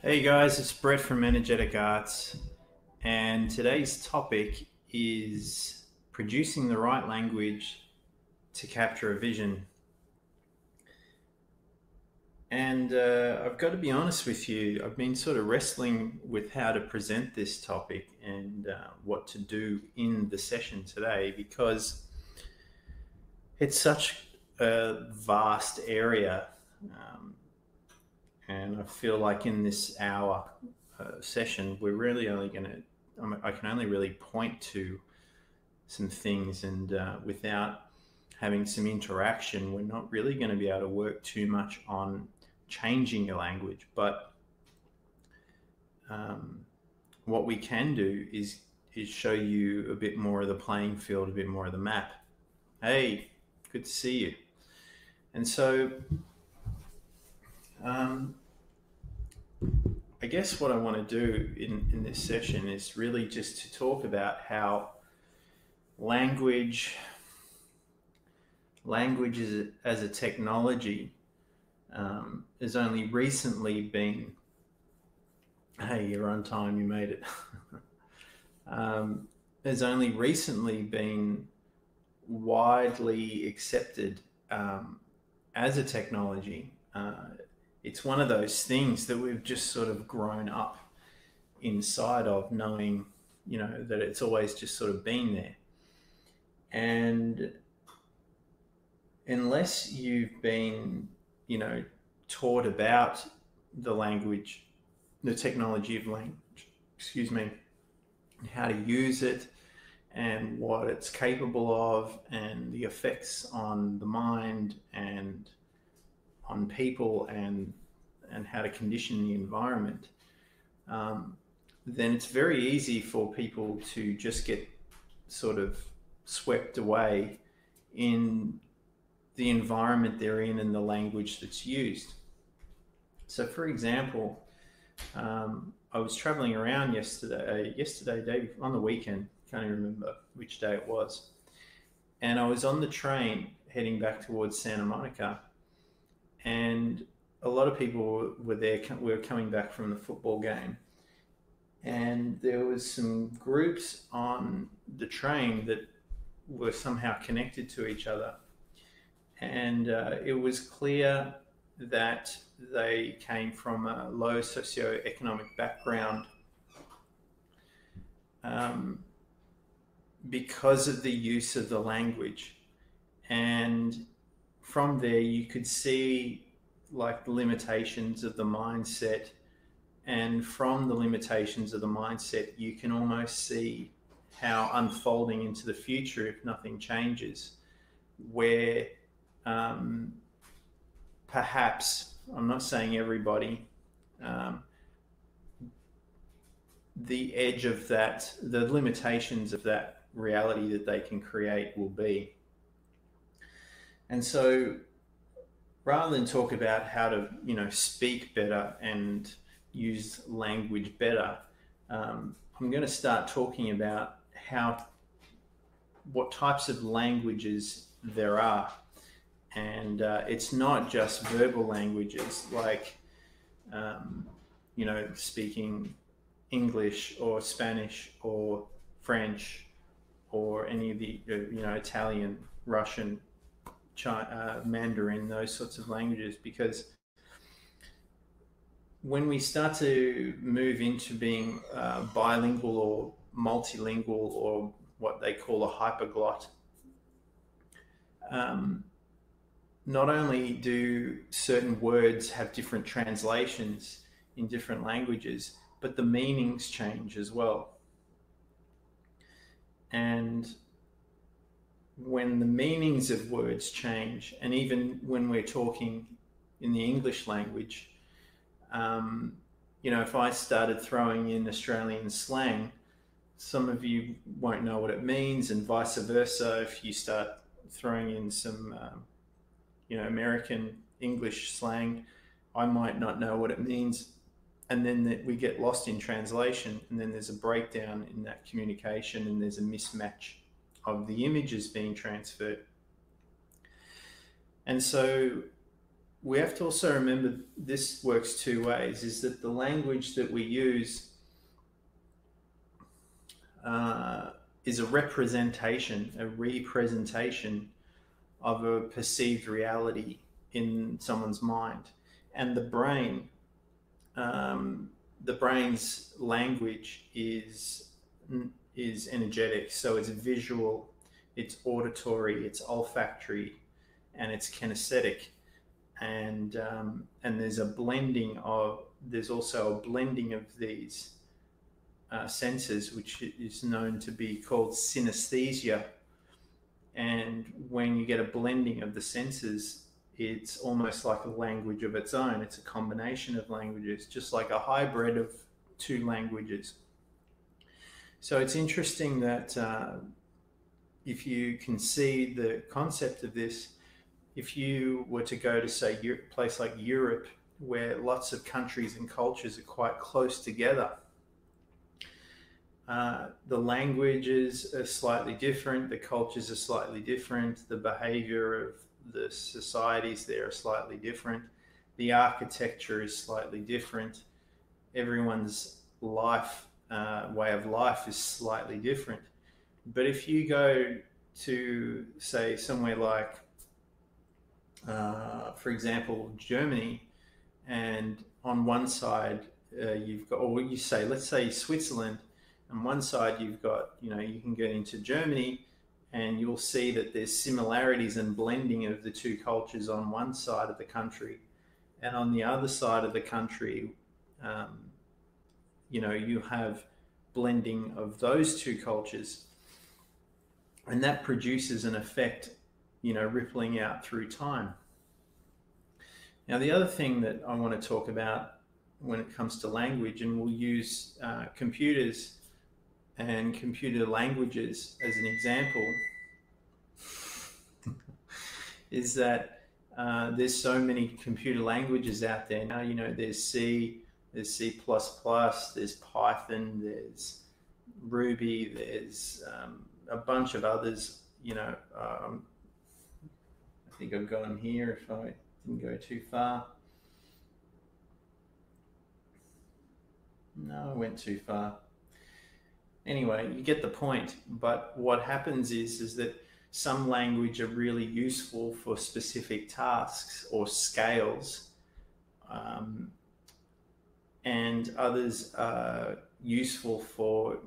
Hey guys, it's Brett from Energetic Arts, and today's topic is producing the right language to capture a vision. And I've got to be honest with you, I've been sort of wrestling with how to present this topic and what to do in the session today because it's such a vast area. Um, and I feel like in this hour session, we're really only going to, I can only really point to some things, and without having some interaction, we're not really going to be able to work too much on changing your language. But um, what we can do is show you a bit more of the playing field, a bit more of the map. Hey, good to see you. And so, um, I guess what I want to do in this session is really just to talk about how language language as a technology has only recently been, hey, you're on time, you made it, has only recently been widely accepted um, as a technology. It's one of those things that we've just sort of grown up inside of, knowing, that it's always just sort of been there. And unless you've been, you know, taught about the language, the technology of language, excuse me, how to use it and what it's capable of and the effects on the mind and on people and how to condition the environment, um, then it's very easy for people to just get sort of swept away in the environment they're in and the language that's used. So, for example, I was traveling around day on the weekend. Can't even remember which day it was, and I was on the train heading back towards Santa Monica, and a lot of people were there. We were coming back from the football game, and there was some groups on the train that were somehow connected to each other, and it was clear that they came from a low socioeconomic background, um, because of the use of the language. And from there, you could see like the limitations of the mindset. And from the limitations of the mindset, you can almost see how unfolding into the future, if nothing changes, where um, perhaps, I'm not saying everybody, um, the edge of that, the limitations of that reality that they can create will be. And so rather than talk about how to, speak better and use language better, I'm going to start talking about how, what types of languages there are. And it's not just verbal languages like, speaking English or Spanish or French or any of the, Italian, Russian, Mandarin, those sorts of languages. Because when we start to move into being bilingual or multilingual, or what they call a hyperglot, um, not only do certain words have different translations in different languages, but the meanings change as well. And when the meanings of words change, and even when we're talking in the English language, um, if I started throwing in Australian slang, some of you won't know what it means, and vice versa. If you start throwing in some, American English slang, I might not know what it means, and then we get lost in translation, and then there's a breakdown in that communication, and there's a mismatch of the images being transferred. And so we have to also remember this works two ways, is that the language that we use is a representation, a representation of a perceived reality in someone's mind. And the brain's language is energetic. So it's visual, it's auditory, it's olfactory, and it's kinesthetic. And there's also a blending of these senses, which is known to be called synesthesia. And when you get a blending of the senses, it's almost like a language of its own. It's a combination of languages, just like a hybrid of two languages. So it's interesting that if you can see the concept of this, if you were to go to, say, a place like Europe, where lots of countries and cultures are quite close together, the languages are slightly different, the cultures are slightly different, the behavior of the societies there are slightly different, the architecture is slightly different, everyone's way of life is slightly different. But if you go to, say, somewhere like, for example, Germany, and on one side you've got, or let's say Switzerland, on one side you've got, you can get into Germany and you'll see that there's similarities and blending of the two cultures on one side of the country. And on the other side of the country, you have blending of those two cultures. And that produces an effect, rippling out through time. Now, the other thing that I want to talk about when it comes to language, and we'll use computers and computer languages as an example, is that there's so many computer languages out there now. There's C, there's C++, there's Python, there's Ruby, there's a bunch of others. I think I've got them here if I didn't go too far. No, I went too far. Anyway, you get the point. But what happens is that some language are really useful for specific tasks or scales, and others are useful for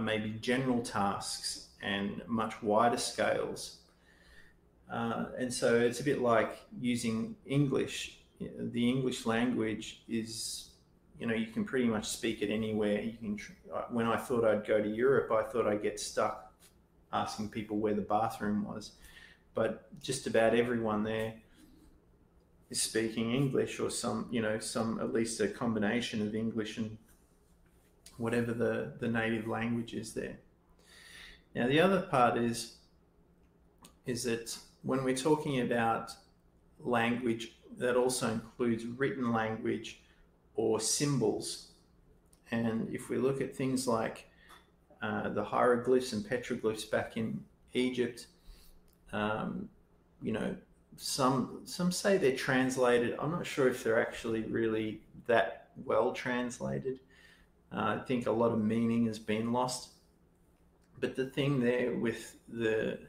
maybe general tasks and much wider scales. And so it's a bit like using English. The English language is, you can pretty much speak it anywhere. When I thought I'd go to Europe, I thought I'd get stuck asking people where the bathroom was. But just about everyone there is speaking English, or some at least a combination of English and whatever the native language is there. Now, the other part is that when we're talking about language, that also includes written language or symbols. And if we look at things like the hieroglyphs and petroglyphs back in Egypt, some say they're translated. I'm not sure if they're actually really that well translated. I think a lot of meaning has been lost. But the thing there with the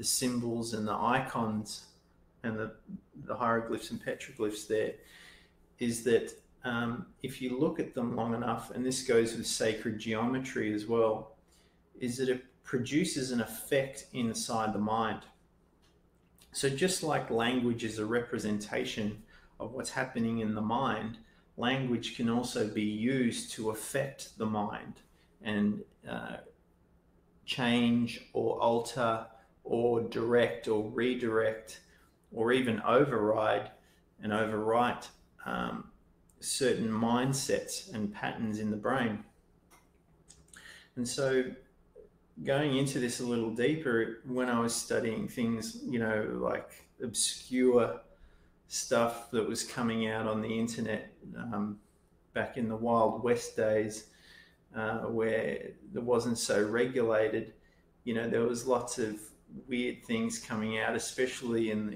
symbols and the icons and the hieroglyphs and petroglyphs there is that if you look at them long enough, and this goes with sacred geometry as well, is that it produces an effect inside the mind. So just like language is a representation of what's happening in the mind, language can also be used to affect the mind and change or alter or direct or redirect or even override and overwrite certain mindsets and patterns in the brain. And so going into this a little deeper, when I was studying things, like obscure stuff that was coming out on the internet back in the Wild West days, where it wasn't so regulated, there was lots of weird things coming out, especially in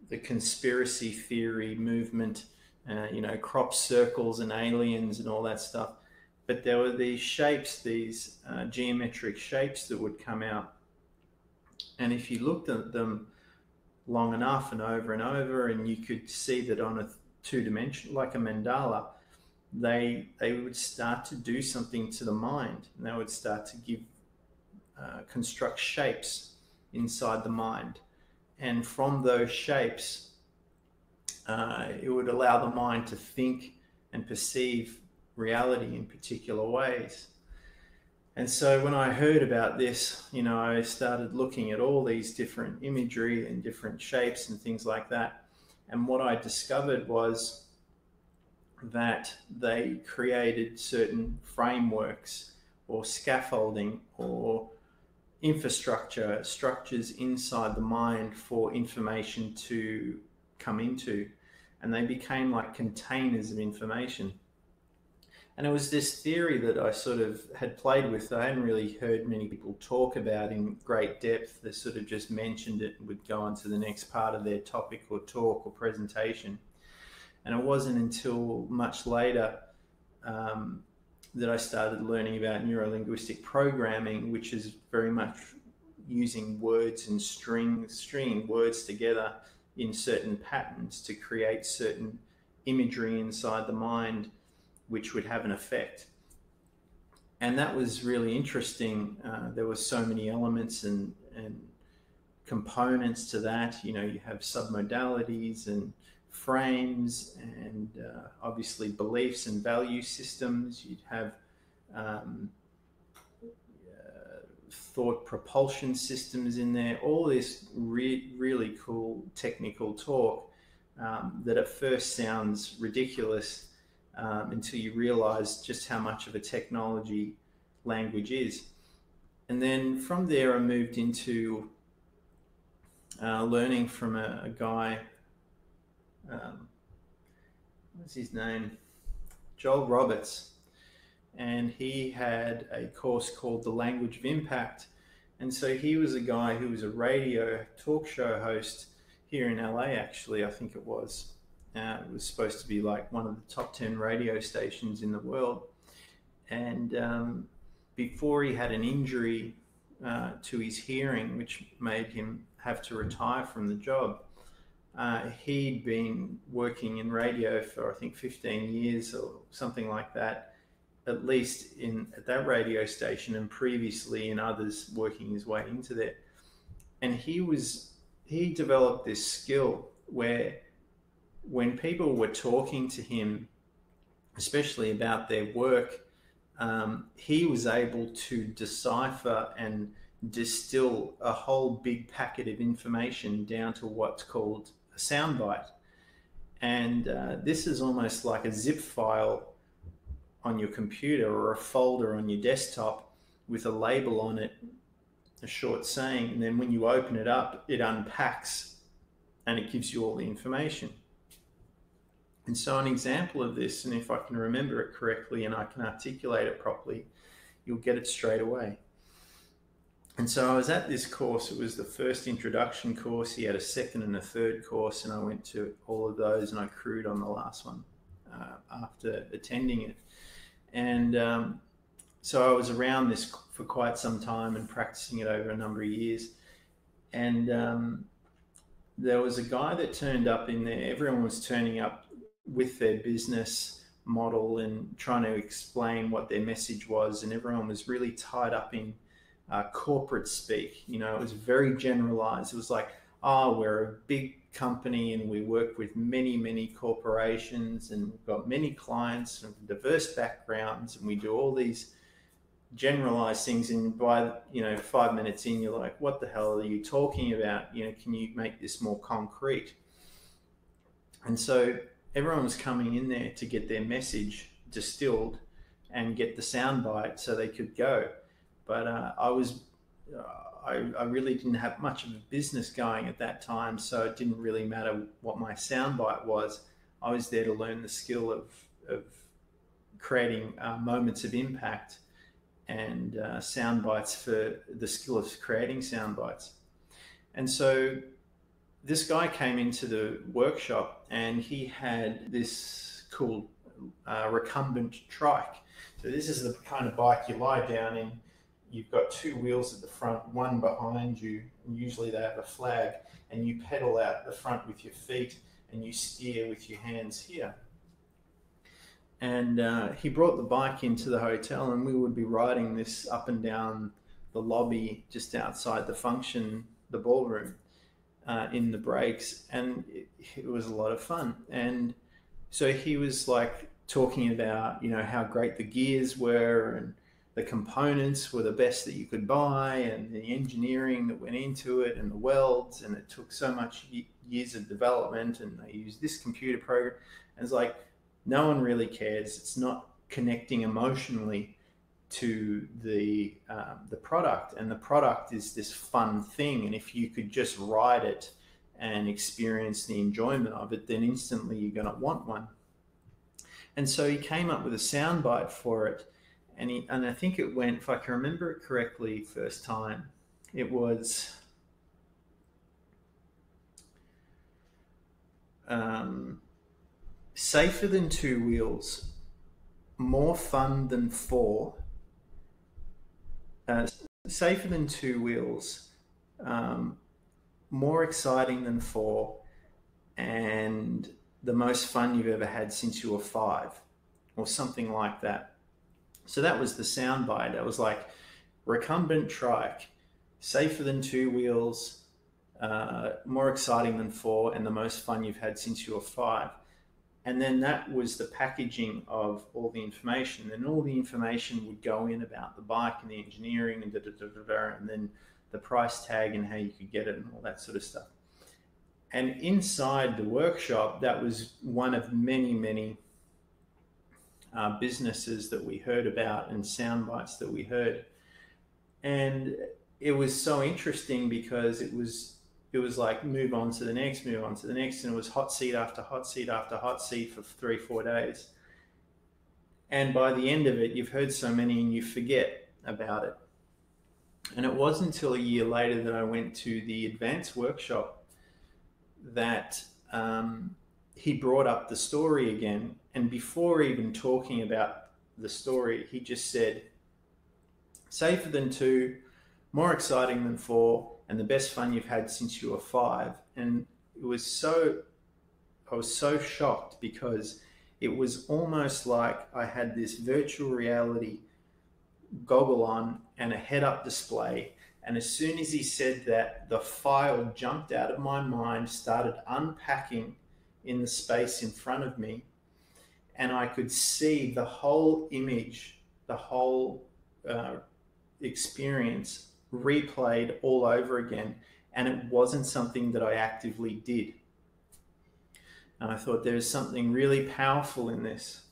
the conspiracy theory movement, crop circles and aliens and all that stuff. But there were these shapes, these geometric shapes that would come out. And if you looked at them long enough and over, and you could see that on a two-dimension, like a mandala, they would start to do something to the mind. And they would start to construct shapes inside the mind. And from those shapes, it would allow the mind to think and perceive reality in particular ways. And so when I heard about this, I started looking at all these different imagery and different shapes and things like that. And what I discovered was that they created certain frameworks or scaffolding or infrastructure, structures inside the mind for information to come into. And they became like containers of information. And it was this theory that I sort of had played with. I hadn't really heard many people talk about in great depth. They sort of just mentioned it and would go on to the next part of their topic or talk or presentation. And it wasn't until much later that I started learning about neuro-linguistic programming, which is very much using words and stringing words together in certain patterns to create certain imagery inside the mind, which would have an effect. And that was really interesting. There were so many elements and components to that. You have submodalities and frames and obviously beliefs and value systems. You'd have thought propulsion systems in there, all this really cool technical talk that at first sounds ridiculous until you realize just how much of a technology language is. And then from there I moved into learning from a guy, what's his name? Joel Roberts. And he had a course called The Language of Impact. And so he was a guy who was a radio talk show host here in LA, actually, I think it was. It was supposed to be like one of the top 10 radio stations in the world. And before he had an injury to his hearing, which made him have to retire from the job, he'd been working in radio for, I think, 15 years or something like that, at least at that radio station, and previously in others, working his way into there. And he developed this skill where when people were talking to him, especially about their work, he was able to decipher and distill a whole big packet of information down to what's called a soundbite. And this is almost like a zip file on your computer or a folder on your desktop with a label on it, a short saying, and then when you open it up, it unpacks and it gives you all the information. And so an example of this, and if I can remember it correctly and I can articulate it properly, you'll get it straight away. And so I was at this course. It was the first introduction course. He had a second and a third course, and I went to all of those, and I crewed on the last one after attending it. And so I was around this for quite some time and practicing it over a number of years. And there was a guy that turned up in there. Everyone was turning up with their business model and trying to explain what their message was, and everyone was really tied up in corporate speak. It was very generalized. It was like, oh, we're a big company and we work with many corporations and we've got many clients from diverse backgrounds and we do all these generalized things, and by 5 minutes in, you're like, what the hell are you talking about? Can you make this more concrete? And so everyone was coming in there to get their message distilled and get the soundbite so they could go. But I really didn't have much of a business going at that time, so it didn't really matter what my soundbite was. I was there to learn the skill of creating moments of impact and sound bites, for the skill of creating sound bites. And so this guy came into the workshop and he had this cool recumbent trike. So this is the kind of bike you lie down in. You've got two wheels at the front, one behind you, and usually they have a flag, and you pedal out the front with your feet and you steer with your hands here. And he brought the bike into the hotel, and we would be riding this up and down the lobby just outside the function, the ballroom, in the breaks, and it was a lot of fun. And so he was like talking about, you know, how great the gears were and the components were the best that you could buy, and the engineering that went into it, and the welds, and it took so much years of development, and they used this computer program. And it's like, no one really cares. It's not connecting emotionally to the product, and the product is this fun thing. And if you could just ride it and experience the enjoyment of it, then instantly you're going to want one. And so he came up with a soundbite for it, and I think it went, if I can remember it correctly, first time, it was safer than two wheels, more fun than four. Safer than two wheels, more exciting than four, and the most fun you've ever had since you were 5, or something like that. So that was the soundbite. It was like recumbent trike, safer than two wheels, more exciting than 4, and the most fun you've had since you were 5. And then that was the packaging of all the information, and all the information would go in about the bike and the engineering and and then the price tag and how you could get it and all that sort of stuff. And inside the workshop, that was one of many, many businesses that we heard about and sound bites that we heard. And it was so interesting because it was like move on to the next, move on to the next, and it was hot seat after hot seat after hot seat for 3-4 days. And by the end of it, you've heard so many and you forget about it. And it wasn't until a year later that I went to the advanced workshop that he brought up the story again. And before even talking about the story, he just said, safer than 2, more exciting than 4, and the best fun you've had since you were 5. And I was so shocked, because it was almost like I had this virtual reality goggle on and a head-up display. And as soon as he said that, the file jumped out of my mind, started unpacking in the space in front of me, and I could see the whole image, the whole experience replayed all over again. And it wasn't something that I actively did. And I thought there's something really powerful in this,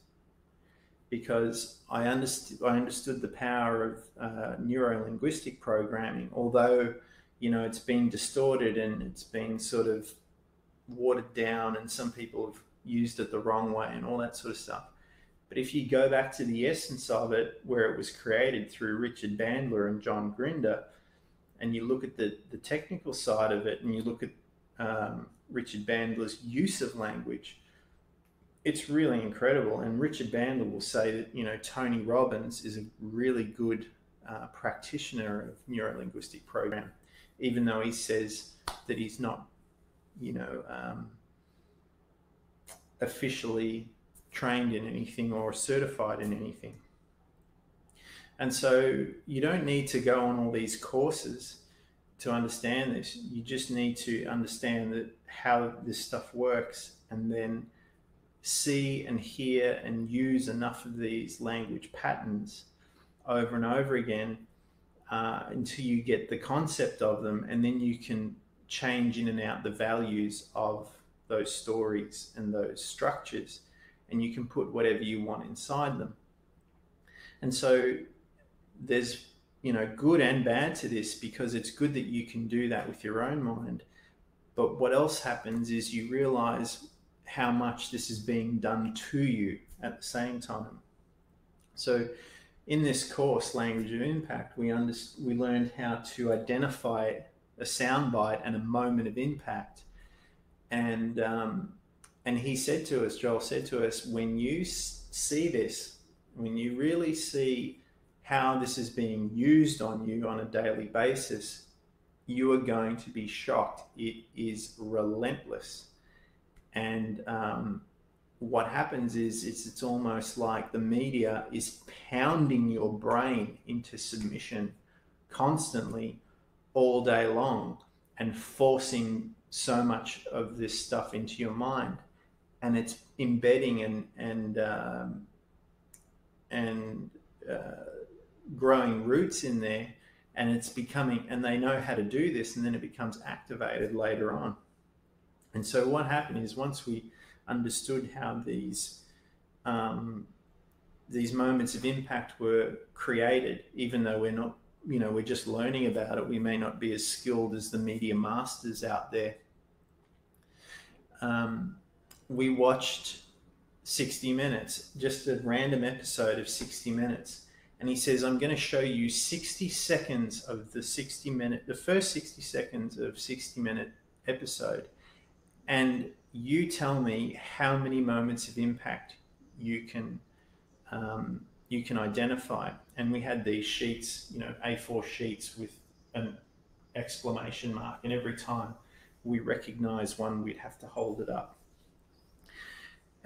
because I understood the power of neuro-linguistic programming, although, you know, it's been distorted and it's been sort of watered down, and some people have used it the wrong way and all that sort of stuff. But if you go back to the essence of it, where it was created through Richard Bandler and John Grinder, and you look at the technical side of it, and you look at Richard Bandler's use of language, it's really incredible. And Richard Bandler will say that, you know, Tony Robbins is a really good practitioner of neuro-linguistic program, even though he says that he's not, you know, officially trained in anything or certified in anything. And so you don't need to go on all these courses to understand this. You just need to understand that how this stuff works, and then see and hear and use enough of these language patterns over and over again until you get the concept of them, and then you can change in and out the values of those stories and those structures, and you can put whatever you want inside them. And so there's, you know, good and bad to this, because it's good that you can do that with your own mind. But what else happens is you realize how much this is being done to you at the same time. So in this course, Language of Impact, we learned how to identify a soundbite and a moment of impact, And he said to us, Joel said to us, when you see this, when you really see how this is being used on you on a daily basis, you are going to be shocked. It is relentless. And what happens is it's almost like the media is pounding your brain into submission constantly all day long and forcing so much of this stuff into your mind, and it's embedding and growing roots in there, and it's becoming, and they know how to do this, and then it becomes activated later on. And so what happened is, once we understood how these moments of impact were created, even though we're not, we're just learning about it, we may not be as skilled as the media masters out there. We watched 60 Minutes, just a random episode of 60 Minutes. And he says, I'm going to show you 60 seconds of the first 60 seconds of 60-minute episode. And you tell me how many moments of impact you can identify. And we had these sheets, A4 sheets with an exclamation mark. And every time we recognize one, we'd have to hold it up.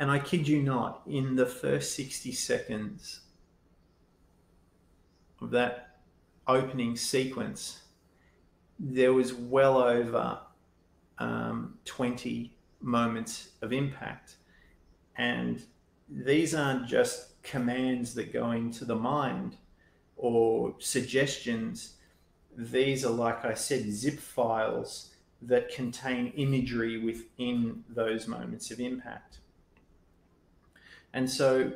And I kid you not, in the first 60 seconds of that opening sequence, there was well over 20 moments of impact. And these aren't just commands that go into the mind or suggestions. These are, like I said, zip files that contain imagery within those moments of impact. And so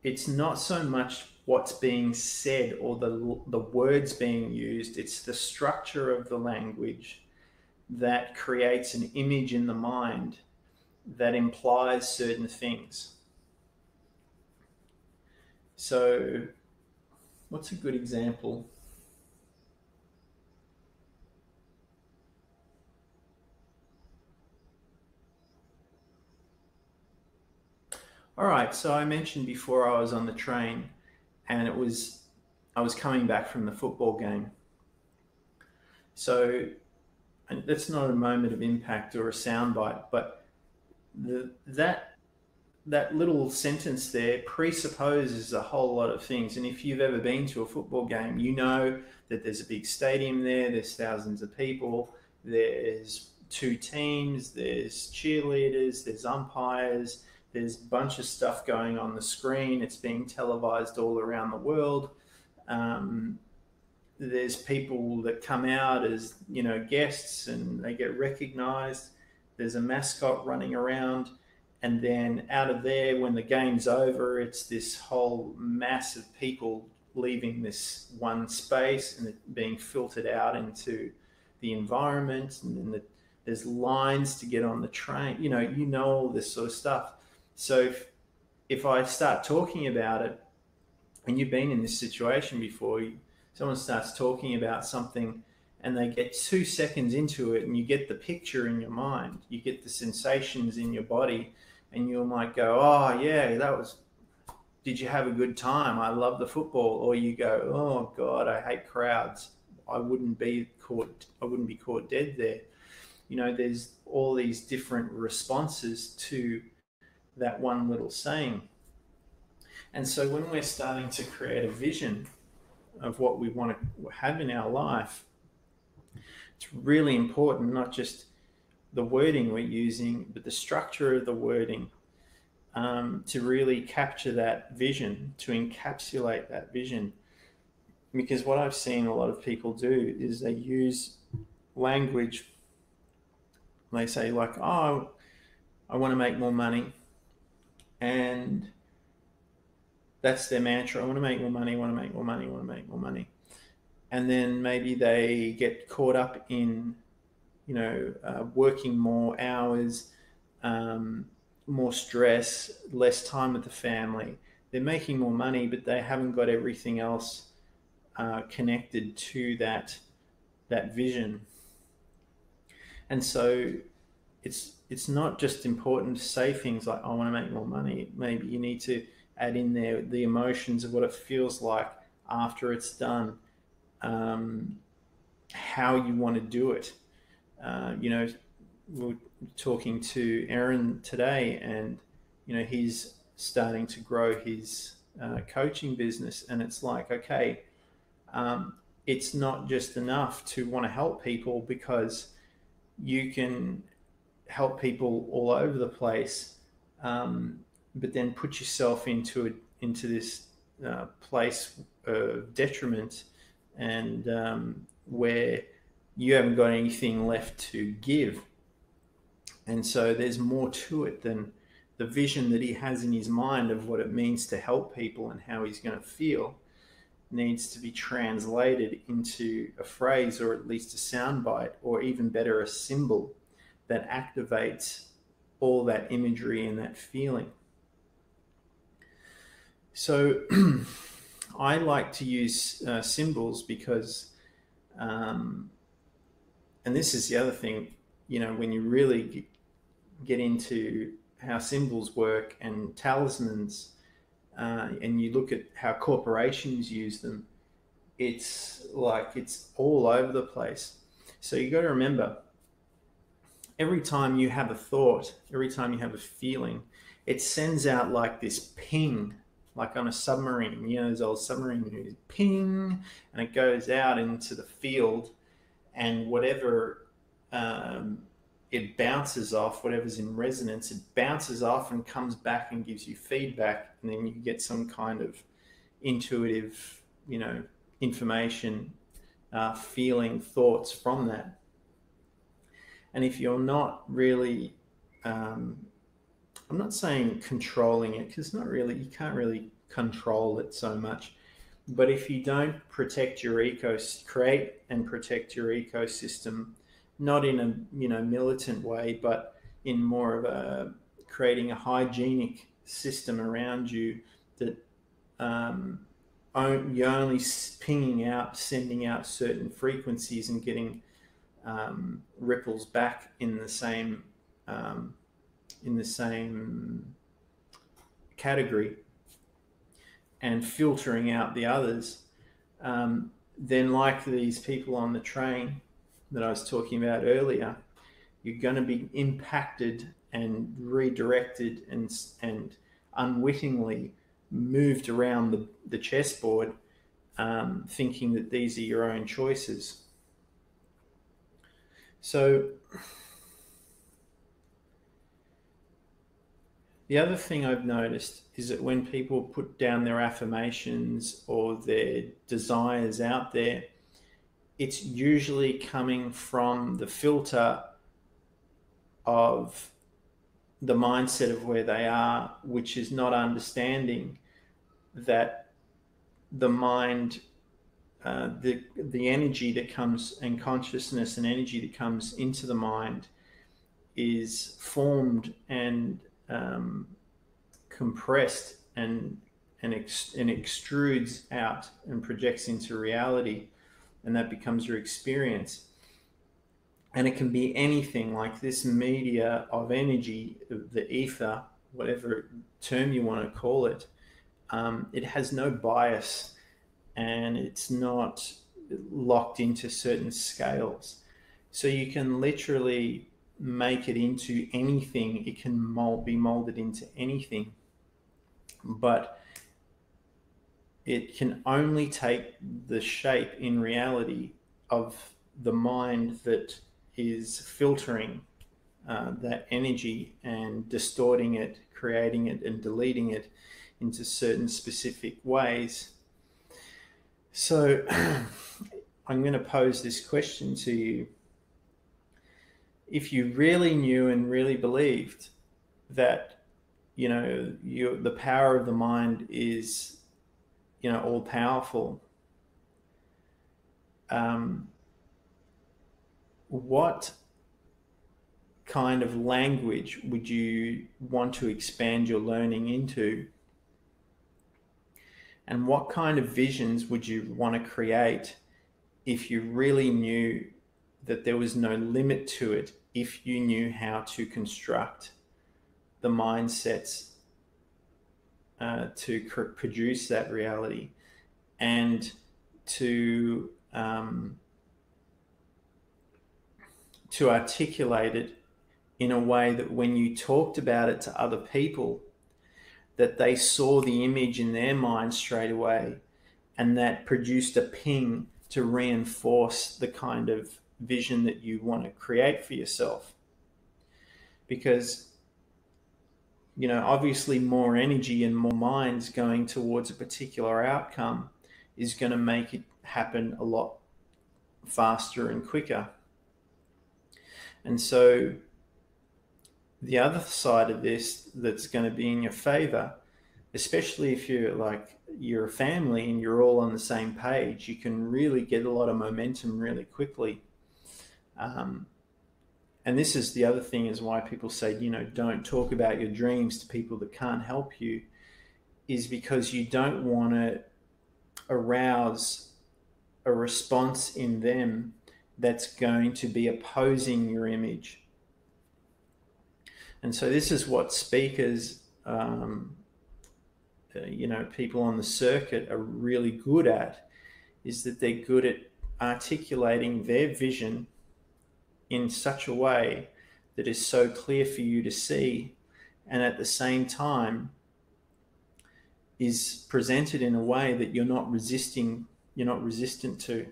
it's not so much what's being said or the words being used, it's the structure of the language that creates an image in the mind that implies certain things. So what's a good example? All right, so I mentioned before I was on the train, and I was coming back from the football game. So, and that's not a moment of impact or a soundbite, but that little sentence there presupposes a whole lot of things. And if you've ever been to a football game, you know that there's a big stadium there, there's thousands of people, there's two teams, there's cheerleaders, there's umpires, there's a bunch of stuff going on the screen. It's being televised all around the world. There's people that come out as, guests, and they get recognized. There's a mascot running around. And then out of there, when the game's over, it's this whole mass of people leaving this one space and it being filtered out into the environment. And then there's lines to get on the train. You know all this sort of stuff. So if I start talking about it, and you've been in this situation before, someone starts talking about something and they get 2 seconds into it and you get the picture in your mind, you get the sensations in your body, and you might go, oh yeah, did you have a good time? I love the football. Or you go, oh God, I hate crowds. I wouldn't be caught dead there. There's all these different responses to that one little saying. And so when we're starting to create a vision of what we want to have in our life, it's really important, not just the wording we're using, but the structure of the wording, to really capture that vision, to encapsulate that vision. Because what I've seen a lot of people do is they use language. They say like, oh, I want to make more money. And that's their mantra. I want to make more money, I want to make more money, I want to make more money. And then maybe they get caught up in, working more hours, more stress, less time with the family. They're making more money, but they haven't got everything else connected to that vision. And so it's not just important to say things like, I want to make more money. Maybe you need to add in there the emotions of what it feels like after it's done, how you want to do it. You know, we were talking to Aaron today, and you know, he's starting to grow his coaching business, and it's like, okay, um, it's not just enough to want to help people, because you can help people all over the place, but then put yourself into this place of detriment, and where you haven't got anything left to give. And so there's more to it than the vision that he has in his mind of what it means to help people and how he's going to feel needs to be translated into a phrase, or at least a soundbite, or even better, a symbol that activates all that imagery and that feeling. So I like to use symbols because, and this is the other thing, you know, when you really get into how symbols work and talismans, and you look at how corporations use them, it's like it's all over the place. So you got to remember, every time you have a thought, every time you have a feeling, it sends out like this ping, like on a submarine. You know, those old submarine ping, and it goes out into the field, and whatever it bounces off, whatever's in resonance, it bounces off and comes back and gives you feedback, and then you get some kind of intuitive, you know, information, feeling, thoughts from that. And if you're not really, I'm not saying controlling it, because not really, you can't really control it so much. But if you don't protect your create and protect your ecosystem, not in a, you know, militant way, but in more of a creating a hygienic system around you, that you're only pinging out, sending out certain frequencies and getting ripples back in the same category, and filtering out the others, then, like these people on the train that I was talking about earlier, you're going to be impacted and redirected and unwittingly moved around the chessboard, thinking that these are your own choices. So the other thing I've noticed is that when people put down their affirmations or their desires out there, it's usually coming from the filter of the mindset of where they are, which is not understanding that the mind, the energy that comes, and consciousness and energy that comes into the mind, is formed and compressed and extrudes out and projects into reality, and that becomes your experience. And it can be anything, like this media of energy, the ether, whatever term you want to call it. It has no bias, and it's not locked into certain scales. So you can literally make it into anything. It can be molded into anything, but it can only take the shape in reality of the mind that is filtering that energy and distorting it, creating it and deleting it into certain specific ways. So I'm going to pose this question to you. If you really knew and really believed that, you know, the power of the mind is, you know, all powerful, what kind of language would you want to expand your learning into? And what kind of visions would you want to create if you really knew that there was no limit to it if you knew how to construct the mindsets to produce that reality, and to articulate it in a way that when you talked about it to other people, that they saw the image in their mind straight away, and that produced a ping to reinforce the kind of vision that you want to create for yourself. Because, you know, obviously more energy and more minds going towards a particular outcome is going to make it happen a lot faster and quicker. And so the other side of this that's going to be in your favor, especially if you're a family and you're all on the same page, you can really get a lot of momentum really quickly. And this is the other thing, is why people say, you know, don't talk about your dreams to people that can't help you, is because you don't want to arouse a response in them that's going to be opposing your image. And so this is what speakers, you know, people on the circuit are really good at, is that they're good at articulating their vision in such a way that is so clear for you to see, and at the same time is presented in a way that you're not resistant to.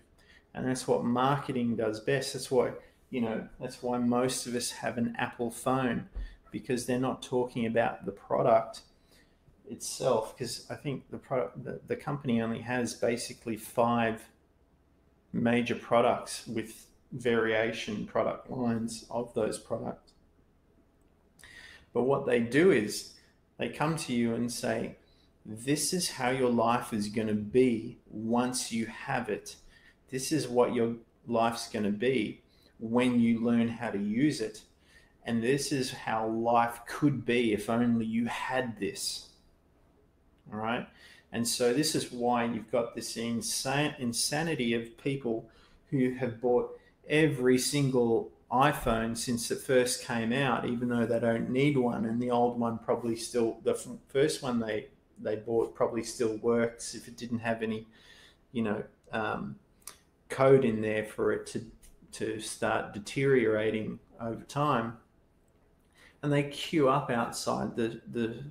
And that's what marketing does best. That's why, you know, that's why most of us have an Apple phone, because they're not talking about the product itself. Because I think the company only has basically 5 major products with variation product lines of those products. But what they do is they come to you and say, this is how your life is going to be once you have it. This is what your life's going to be when you learn how to use it. And this is how life could be if only you had this. All right? And so this is why you've got this insanity of people who have bought every single iPhone since it first came out, even though they don't need one. And the old one probably still, the first one they bought probably still works if it didn't have any, you know, code in there for it to start deteriorating over time. And they queue up outside the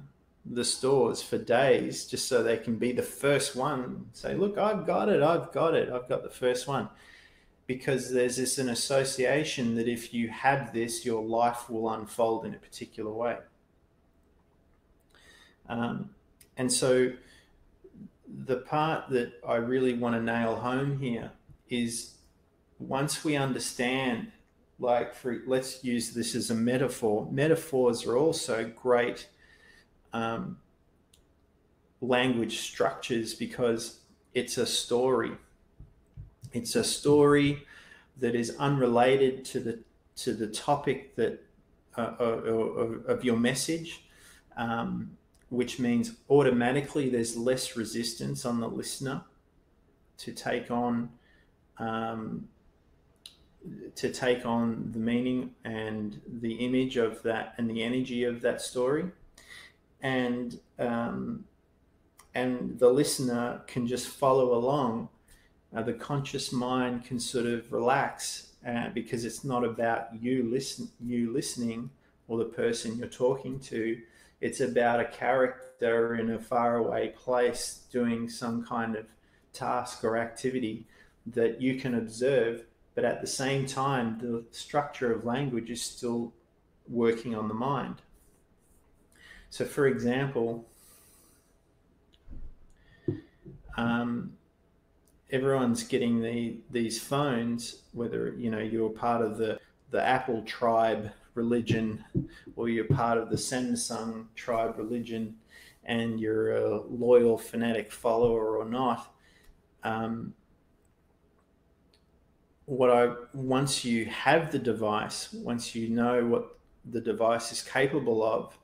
stores for days just so they can be the first one. Say, look, I've got the first one. Because there's an association that if you have this, your life will unfold in a particular way. And so the part that I really want to nail home here is, once we understand, let's use this as a metaphor. Metaphors are also great language structures, because it's a story. It's a story that is unrelated to the topic that of your message, which means automatically there's less resistance on the listener to take on the meaning and the image of that and the energy of that story, and the listener can just follow along. The conscious mind can sort of relax because it's not about you listening or the person you're talking to. It's about a character in a faraway place doing some kind of task or activity that you can observe, but at the same time, the structure of language is still working on the mind. So, for example, everyone's getting these phones, whether you're part of the Apple tribe religion or you're part of the Samsung tribe religion and you're a loyal fanatic follower or not. Once you have the device, once you know what the device is capable of,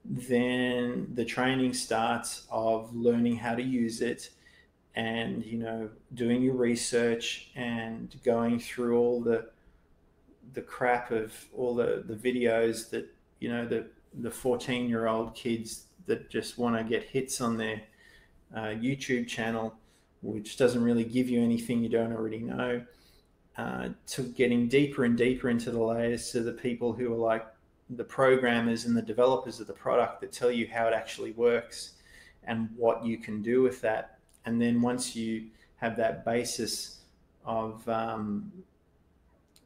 then the training starts of learning how to use it, and doing your research and going through all the the crap of all the videos that, you know, the 14-year-old kids that just want to get hits on their YouTube channel, which doesn't really give you anything you don't already know, to getting deeper and deeper into the layers, to the people who are like the programmers and the developers of the product that tell you how it actually works and what you can do with that. And then once you have that basis of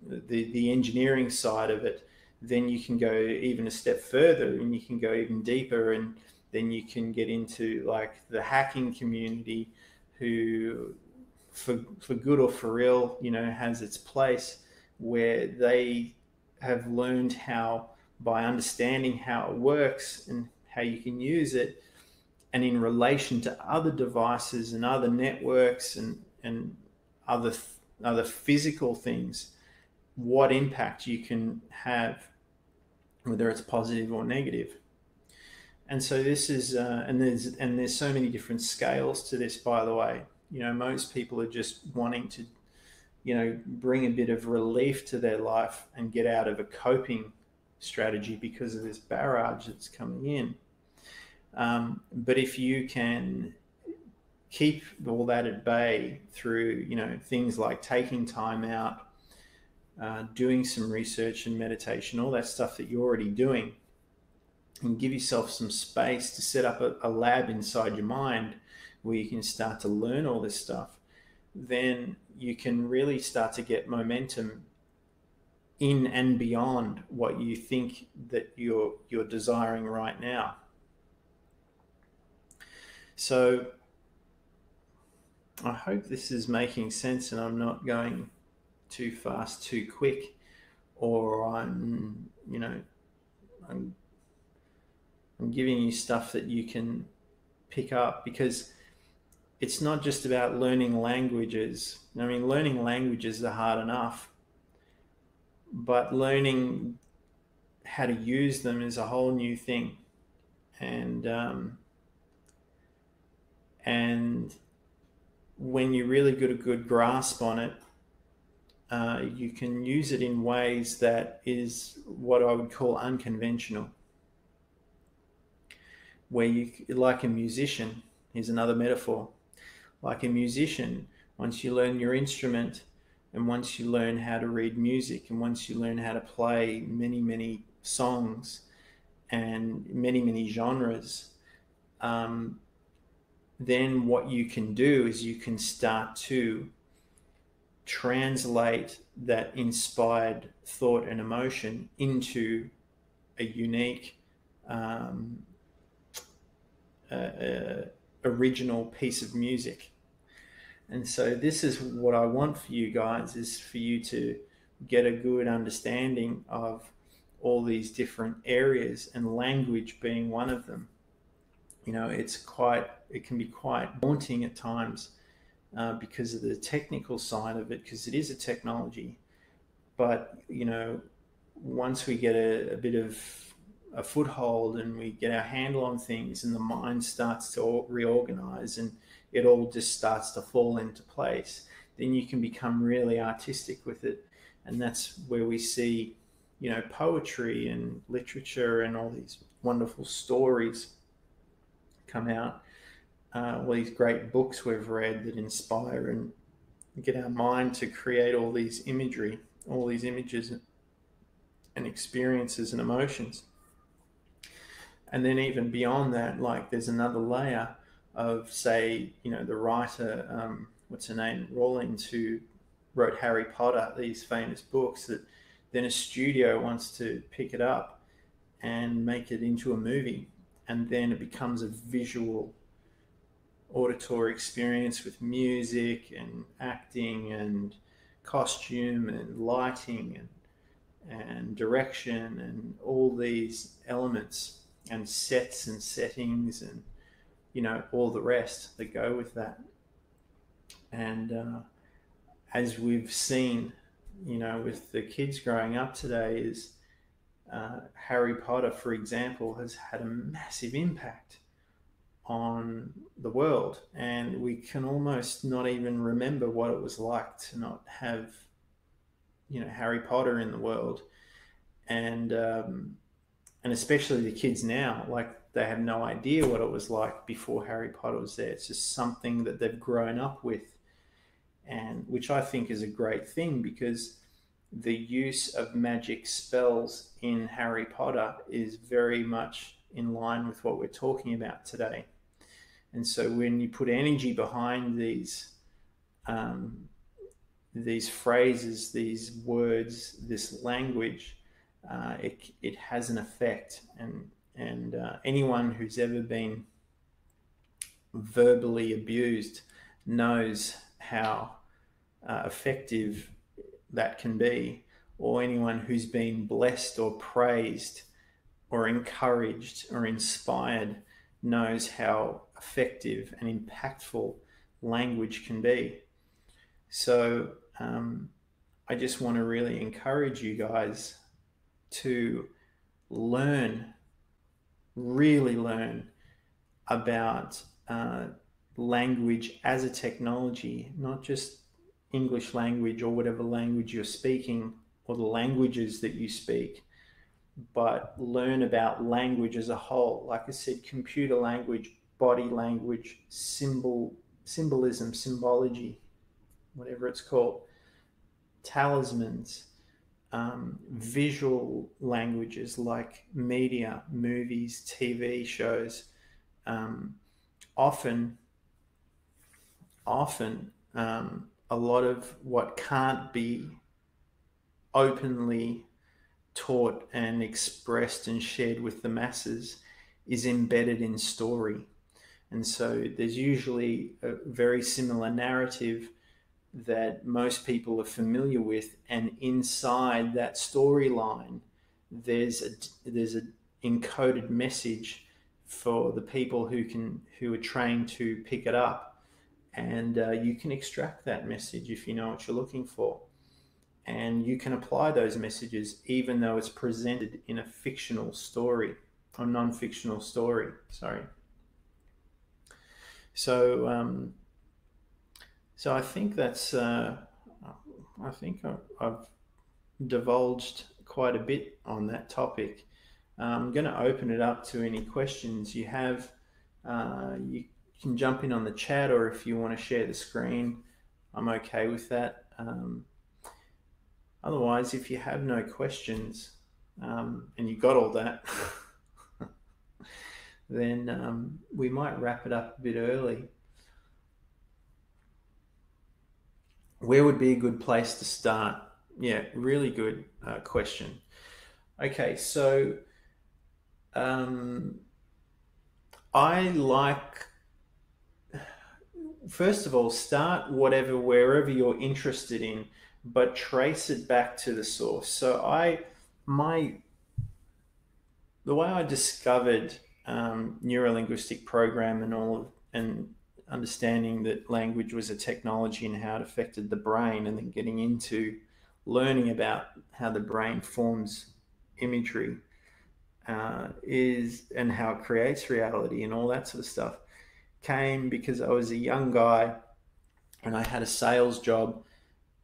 the engineering side of it, then you can go even a step further and you can go even deeper, and then you can get into like the hacking community, who for good or for ill, you know, has its place, where they have learned how, by understanding how it works and how you can use it, and in relation to other devices and other networks and other physical things, what impact you can have, whether it's positive or negative. And so this is, and there's so many different scales to this, by the way. You know, most people are just wanting to, you know, bring a bit of relief to their life and get out of a coping strategy because of this barrage that's coming in. But if you can keep all that at bay through, you know, things like taking time out, doing some research and meditation, all that stuff that you're already doing, and give yourself some space to set up a lab inside your mind where you can start to learn all this stuff, then you can really start to get momentum in and beyond what you think that you're desiring right now. So I hope this is making sense and I'm not going too fast, too quick, or I'm giving you stuff that you can pick up, because it's not just about learning languages. I mean, learning languages are hard enough, but learning how to use them is a whole new thing. And when you really get a good grasp on it, you can use it in ways that is what I would call unconventional. Where you, like a musician, here's another metaphor. Like a musician, once you learn your instrument, and once you learn how to read music, and once you learn how to play many, many songs and many, many genres, then what you can do is you can start to translate that inspired thought and emotion into a unique original piece of music. And so this is what I want for you guys, is for you to get a good understanding of all these different areas, and language being one of them. You know, it can be quite daunting at times because of the technical side of it, because it is a technology. But, you know, once we get a bit of a foothold and we get our handle on things, and the mind starts to reorganize and it all just starts to fall into place, then you can become really artistic with it. And that's where we see, you know, poetry and literature and all these wonderful stories come out. All these great books we've read that inspire and get our mind to create all these imagery, all these images and experiences and emotions. And then even beyond that, like there's another layer of, say, you know, the writer, what's her name, Rowling, who wrote Harry Potter, these famous books, that then a studio wants to pick it up and make it into a movie. And then it becomes a visual auditory experience with music and acting and costume and lighting and direction and all these elements and sets and settings and, you know, all the rest that go with that. And as we've seen, you know, with the kids growing up today, is Harry Potter, for example, has had a massive impact on the world, and we can almost not even remember what it was like to not have Harry Potter in the world, and especially the kids now, like they have no idea what it was like before Harry Potter was there. It's just something that they've grown up with, and which I think is a great thing, because the use of magic spells in Harry Potter is very much in line with what we're talking about today. And so when you put energy behind um, these phrases, these words, this language, it has an effect. And anyone who's ever been verbally abused knows how effective that can be, or anyone who's been blessed or praised or encouraged or inspired knows how effective and impactful language can be. So I just want to really encourage you guys to learn, really learn about language as a technology, not just English language or whatever language you're speaking or the languages that you speak, but learn about language as a whole. Like I said, computer language, body language, symbolism, symbology, whatever it's called, talismans, visual languages like media, movies, TV shows. Often, a lot of what can't be openly taught and expressed and shared with the masses is embedded in story. And so there's usually a very similar narrative that most people are familiar with, and inside that storyline there's a encoded message for the people who are trained to pick it up, and you can extract that message if you know what you're looking for, and you can apply those messages even though it's presented in a fictional story or non-fictional story. Sorry. So I think that's I think I've divulged quite a bit on that topic. I'm going to open it up to any questions you have. You can jump in on the chat, or if you want to share the screen, I'm okay with that. Otherwise, if you have no questions and you got all that, then we might wrap it up a bit early. Where would be a good place to start? Yeah, really good question. Okay, so I like, first of all, start wherever you're interested in, but trace it back to the source. So the way I discovered neurolinguistic program and understanding that language was a technology and how it affected the brain, and then getting into learning about how the brain forms imagery and how it creates reality and all that sort of stuff, came because I was a young guy and I had a sales job,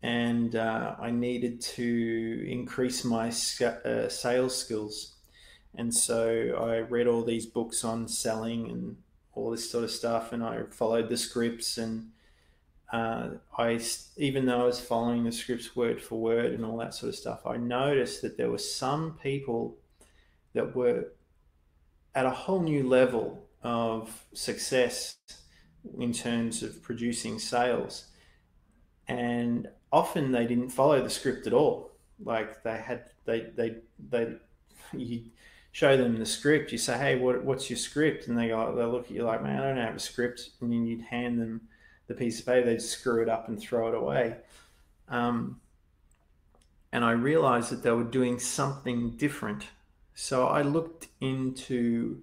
and I needed to increase my sales skills. And so I read all these books on selling and all this sort of stuff, and I followed the scripts, and even though I was following the scripts word for word and all that sort of stuff, I noticed that there were some people that were at a whole new level of success in terms of producing sales, and often they didn't follow the script at all. Like you show them the script, you say, hey, what's your script? And they look at you like, man, I don't have a script. And then you'd hand them the piece of paper, they'd screw it up and throw it away. And I realized that they were doing something different. So I looked into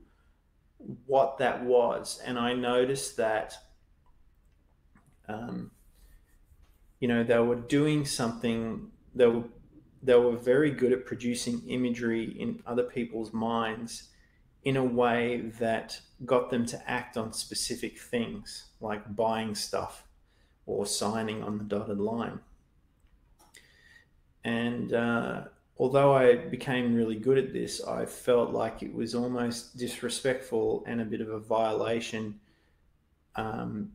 what that was, and I noticed that they were doing something. They were very good at producing imagery in other people's minds in a way that got them to act on specific things, like buying stuff or signing on the dotted line. And although I became really good at this, I felt like it was almost disrespectful and a bit of a violation,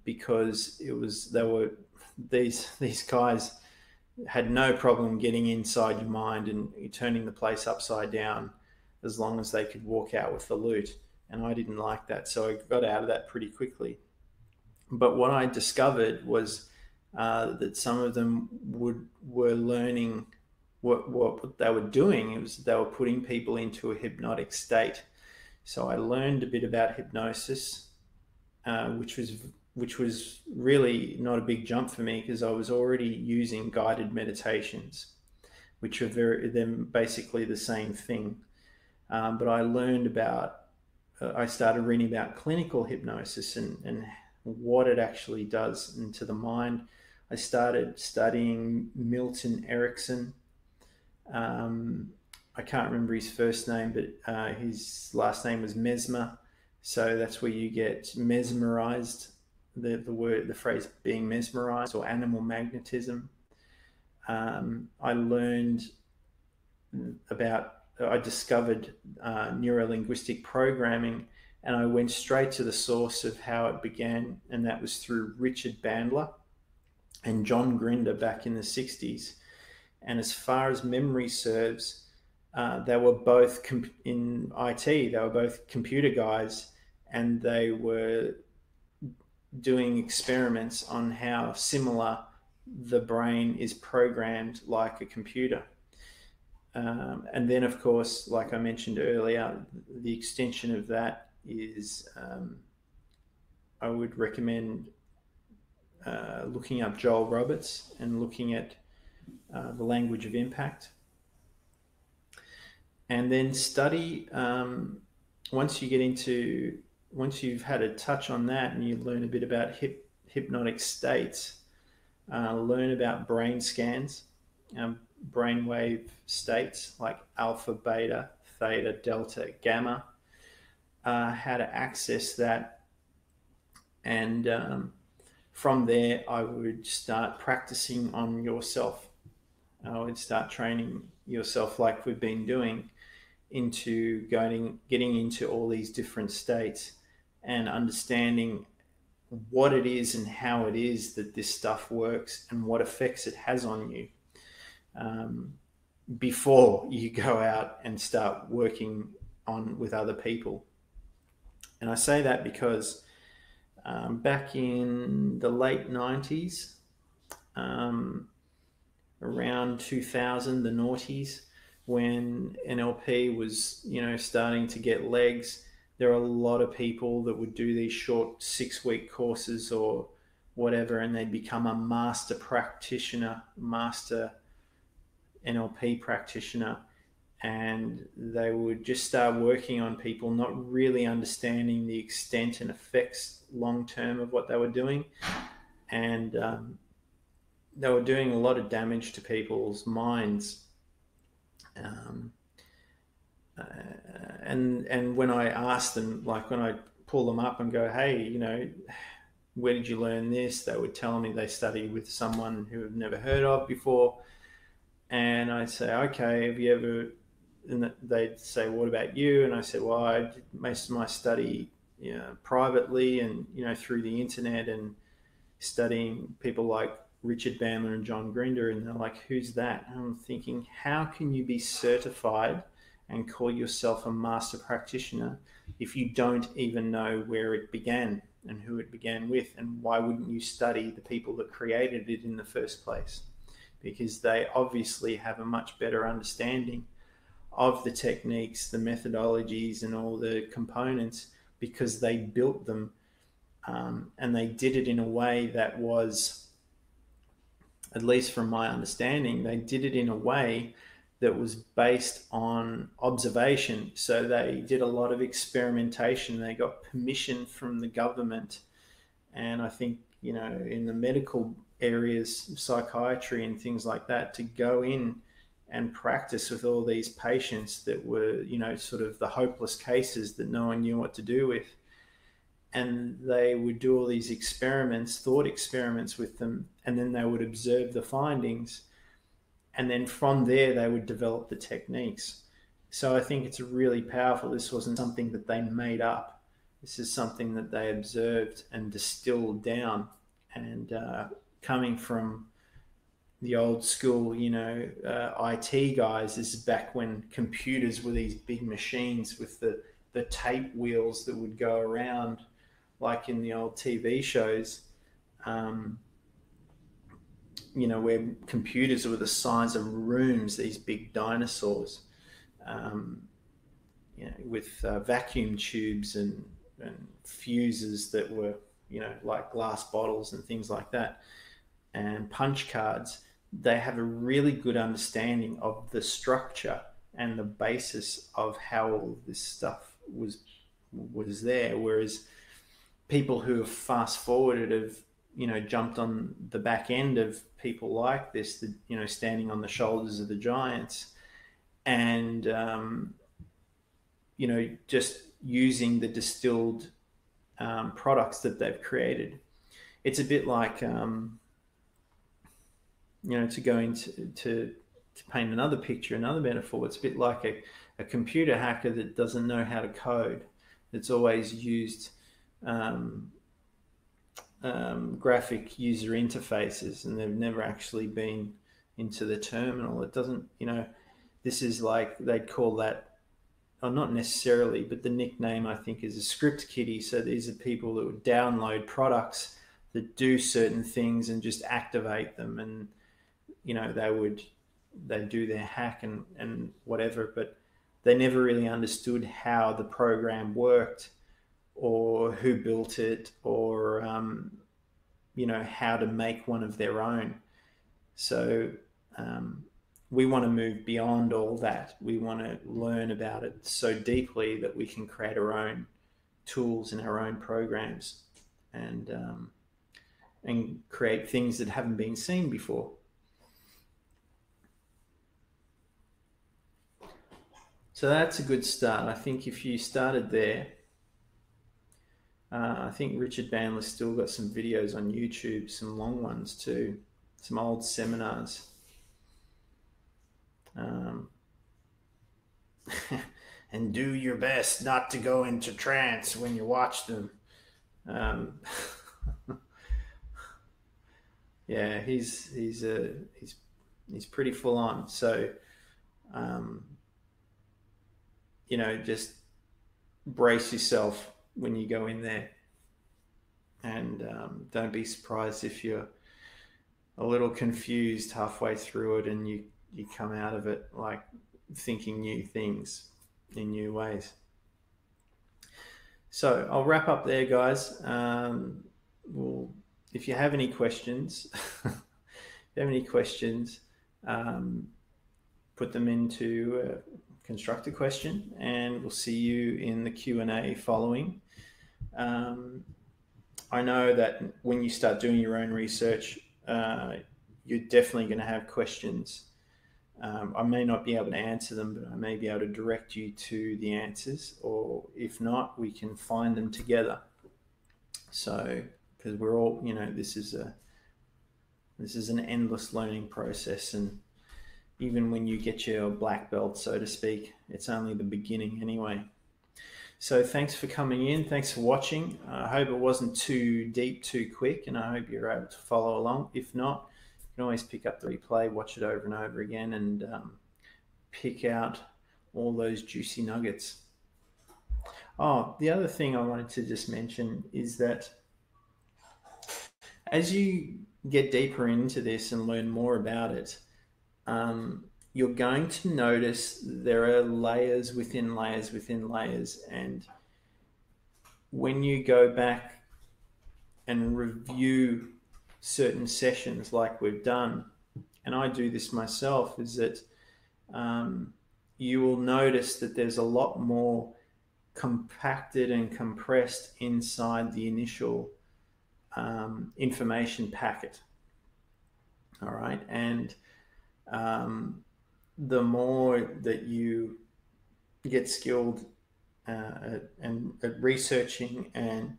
because these guys had no problem getting inside your mind and turning the place upside down as long as they could walk out with the loot. And I didn't like that, so I got out of that pretty quickly. But what I discovered was that some of them were learning what they were doing. It was they were putting people into a hypnotic state. So I learned a bit about hypnosis, which was really not a big jump for me because I was already using guided meditations, which are they're basically the same thing. But I learned about, I started reading about clinical hypnosis and what it actually does into the mind. I started studying Milton Erickson. I can't remember his first name, but his last name was Mesmer. So that's where you get mesmerized, the phrase being mesmerized, or animal magnetism. I learned I discovered neuro-linguistic programming, and I went straight to the source of how it began, and that was through Richard Bandler and John Grinder back in the 60s. And as far as memory serves, they were both in IT, they were both computer guys, and they were doing experiments on how similar the brain is programmed like a computer. And then, of course, like I mentioned earlier, the extension of that is I would recommend looking up Joel Roberts and looking at the language of impact. And then study, once you've had a touch on that and you learn a bit about hypnotic states, learn about brain scans, brainwave states like alpha, beta, theta, delta, gamma, how to access that. And from there, I would start practicing on yourself. I would start training yourself like we've been doing into getting into all these different states and understanding what it is and how it is that this stuff works and what effects it has on you, before you go out and start working with other people. And I say that because back in the late 90s, around 2000, the noughties, when NLP was, starting to get legs, there are a lot of people that would do these short 6-week courses or whatever, and they'd become a master practitioner, master NLP practitioner, and they would just start working on people, not really understanding the extent and effects long term of what they were doing. And they were doing a lot of damage to people's minds. And when I ask them, like when I pull them up and go, hey, where did you learn this? They would tell me they studied with someone who I've never heard of before. And I say, okay, have you ever, and they'd say, what about you? And I said, well, I did most of my study privately and, through the internet, and studying people like Richard Bandler and John Grinder. And they're like, who's that? And I'm thinking, how can you be certified and call yourself a master practitioner if you don't even know where it began and who it began with? And why wouldn't you study the people that created it in the first place? Because they obviously have a much better understanding of the techniques, the methodologies, and all the components, because they built them, and they did it in a way that was, at least from my understanding, they did it in a way that was based on observation. So they did a lot of experimentation. They got permission from the government. And I think, in the medical areas, psychiatry and things like that, to go in and practice with all these patients that were, sort of the hopeless cases that no one knew what to do with. And they would do all these experiments, thought experiments with them, and then they would observe the findings. and then from there they would develop the techniques. So I think it's really powerful. This wasn't something that they made up. This is something that they observed and distilled down. And coming from the old school, IT guys, this is back when computers were these big machines with the tape wheels that would go around, like in the old TV shows. Where computers were the size of rooms, these big dinosaurs, with vacuum tubes and fuses that were, like glass bottles and things like that, and punch cards. They have a really good understanding of the structure and the basis of how all this stuff was there. Whereas people who have fast forwarded have jumped on the back end of people like this, standing on the shoulders of the giants, and just using the distilled products that they've created. It's a bit like to go into to paint another picture, another metaphor. It's a bit like a computer hacker that doesn't know how to code. That's always used graphic user interfaces, and they've never actually been into the terminal. It doesn't, this is like, they'd call that, or not necessarily, but the nickname I think is a script kiddie. So these are people that would download products that do certain things and just activate them, and they'd do their hack and whatever, but they never really understood how the program worked, or who built it, or how to make one of their own. So we want to move beyond all that. We want to learn about it so deeply that we can create our own tools and our own programs, and create things that haven't been seen before. So that's a good start. I think if you started there, I think Richard Bandler's still got some videos on YouTube, some long ones too, some old seminars. And do your best not to go into trance when you watch them. Yeah, he's pretty full on. So, just brace yourself when you go in there, and don't be surprised if you're a little confused halfway through it, and you come out of it like thinking new things in new ways. So I'll wrap up there, guys. If you have any questions, put them into construct a question, and we'll see you in the Q&A following. I know that when you start doing your own research, you're definitely going to have questions. I may not be able to answer them, but I may be able to direct you to the answers, or if not, we can find them together. So, because we're all, this is an endless learning process, and even when you get your black belt, so to speak, it's only the beginning anyway. So thanks for coming in. Thanks for watching. I hope it wasn't too deep, too quick, and I hope you're able to follow along. If not, you can always pick up the replay, watch it over and over again, and pick out all those juicy nuggets. Oh, the other thing I wanted to just mention is that as you get deeper into this and learn more about it, you're going to notice there are layers within layers within layers. And when you go back and review certain sessions like we've done, and I do this myself, is that you will notice that there's a lot more compacted and compressed inside the initial information packet. All right. And the more that you get skilled at researching and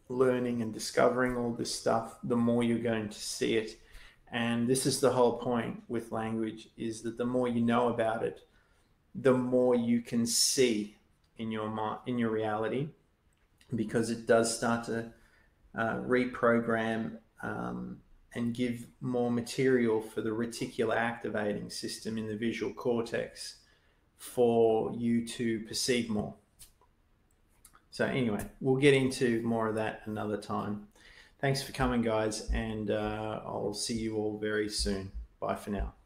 learning and discovering all this stuff, the more you're going to see it And this is the whole point with language, is that the more you know about it, the more you can see in your mind, in your reality, because it does start to reprogram and give more material for the reticular activating system in the visual cortex for you to perceive more. So anyway, we'll get into more of that another time. Thanks for coming, guys, and I'll see you all very soon. Bye for now.